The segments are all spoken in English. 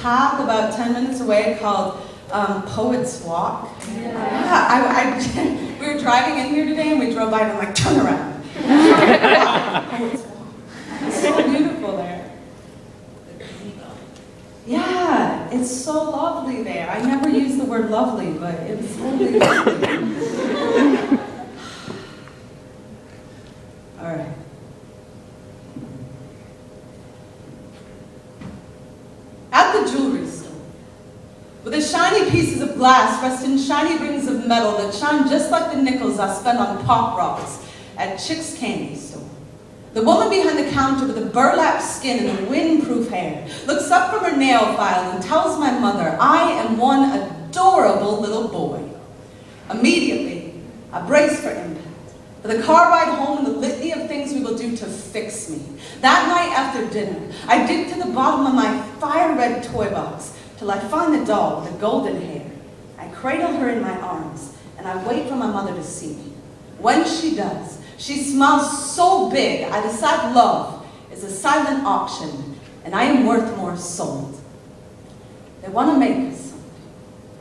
park about 10 minutes away called Poets Walk. We were driving in here today and we drove by and I'm like, turn around. Poets Walk. It's so beautiful there. Yeah, it's so lovely there. I never use the word lovely, but it's really lovely. All right. At the jewelry store, where the shiny pieces of glass rest in shiny rings of metal that shine just like the nickels I spend on pop rocks at Chick's Candy Store. The woman behind the counter with the burlap skin and the windproof hair looks up from her nail file and tells my mother I am one adorable little boy. Immediately, I brace for impact, for the car ride home and the litany of things we will do to fix me. That night after dinner, I dig to the bottom of my fire-red toy box till I find the doll with the golden hair. I cradle her in my arms, and I wait for my mother to see me. When she does, she smiles so big, I decide love is a silent auction, and I am worth more sold. They want to make us something.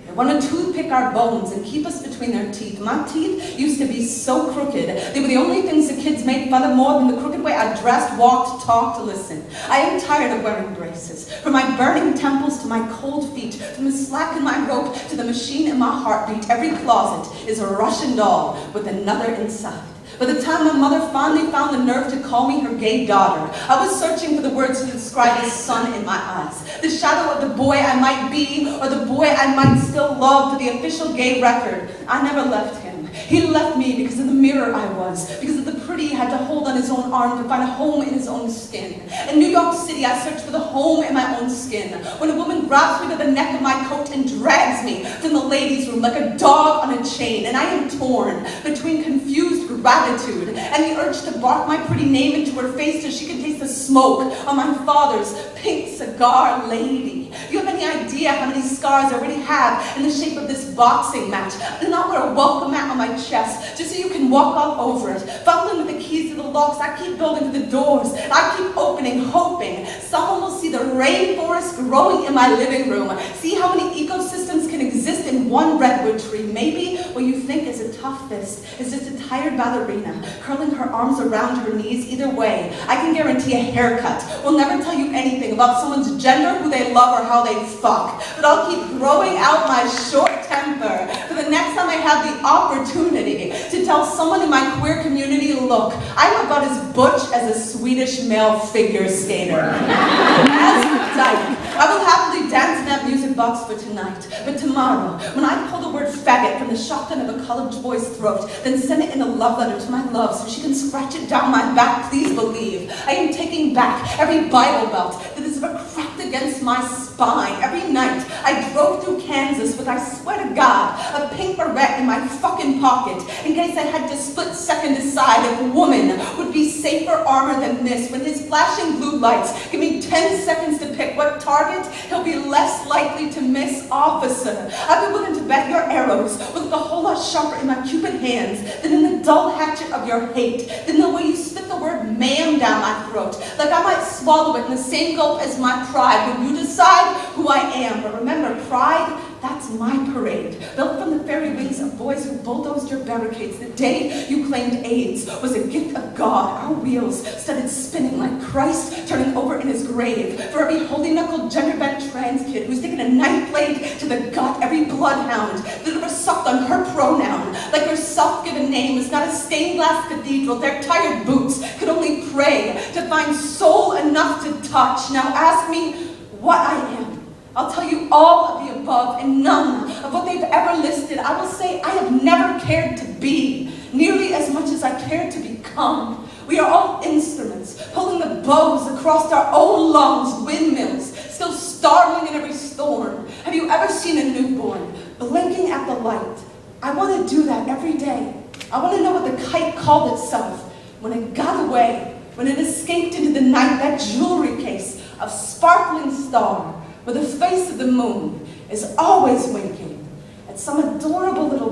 They want to toothpick our bones and keep us between their teeth. My teeth used to be so crooked. They were the only things the kids made fun of more than the crooked way I dressed, walked, talked, listened. I am tired of wearing braces. From my burning temples to my cold feet, from the slack in my rope to the machine in my heartbeat, every closet is a Russian doll with another inside. By the time my mother finally found the nerve to call me her gay daughter, I was searching for the words to describe the sun in my eyes, the shadow of the boy I might be, or the boy I might still love for the official gay record. I never left him. He left me because of the mirror I was, because of the pretty he had to hold on his own arm to find a home in his own skin. In New York City, I searched for the home in my own skin. When a woman grabs me by the neck of my coat and drags me from the ladies' room like a dog on a chain, and I am torn between confused gratitude and the urge to bark my pretty name into her face so she can taste the smoke on my father's pink cigar lady. Do you have any idea how many scars I already have in the shape of this boxing match? I do not wear a welcome mat on my chest just so you can walk all over it. Fumbling with the keys to the locks, I keep building to the doors. I keep opening, hoping someone will see the rainforest growing in my living room. See how many ecosystems can exist in one redwood tree. Maybe what you think is a tough fist is just a tired ballerina curling her arms around her knees. Either way, I can guarantee a haircut will never tell you anything about someone's gender, who they love, or how they fuck. But I'll keep growing out my short temper for the next time I have the opportunity to tell someone in my queer community, look, I'm about as butch as a Swedish male figure skater. As Dyke, I will happily dance in that music box for tonight. But tomorrow, when I pull the word faggot from the shotgun of a college boy's throat, then send it in a love letter to my love so she can scratch it down my back, please believe I am taking back every Bible belt that is ever cracked against my spine. Every night I drove through Kansas with, I swear to God, a pink beret in my fucking pocket in case I had to split second decide if a woman would be safer armor than this. When his flashing blue lights give me 10 seconds to pick what target he'll be less likely to miss, officer, I'd be willing to bet your arrows will look a whole lot sharper in my Cupid hands than in the dull hatchet of your hate, than the way you spit the word ma'am down my throat, like I might swallow it in the same gulp as my pride when you decide who I am. But remember, pride, that's my parade, built from the fairy wings of boys who bulldozed your barricades the day you claimed AIDS was a gift of God. Our wheels started spinning like Christ turning over in his grave. For every holy-knuckled gender-bent trans kid who's taken a knife blade to the gut, every bloodhound that ever sucked on her pronoun, like her self-given name was not a stained-glass cathedral, their tired boots could only pray to find soul enough to touch. Now ask me what I am. I'll tell you all of the above and none of what they've ever listed. I will say I have never cared to be nearly as much as I cared to become. We are all instruments, pulling the bows across our own lungs, windmills, still startling in every storm. Have you ever seen a newborn blinking at the light? I want to do that every day. I want to know what the kite called itself when it got away, when it escaped into the night, that jewelry case of sparkling star, where the face of the moon is always winking at some adorable little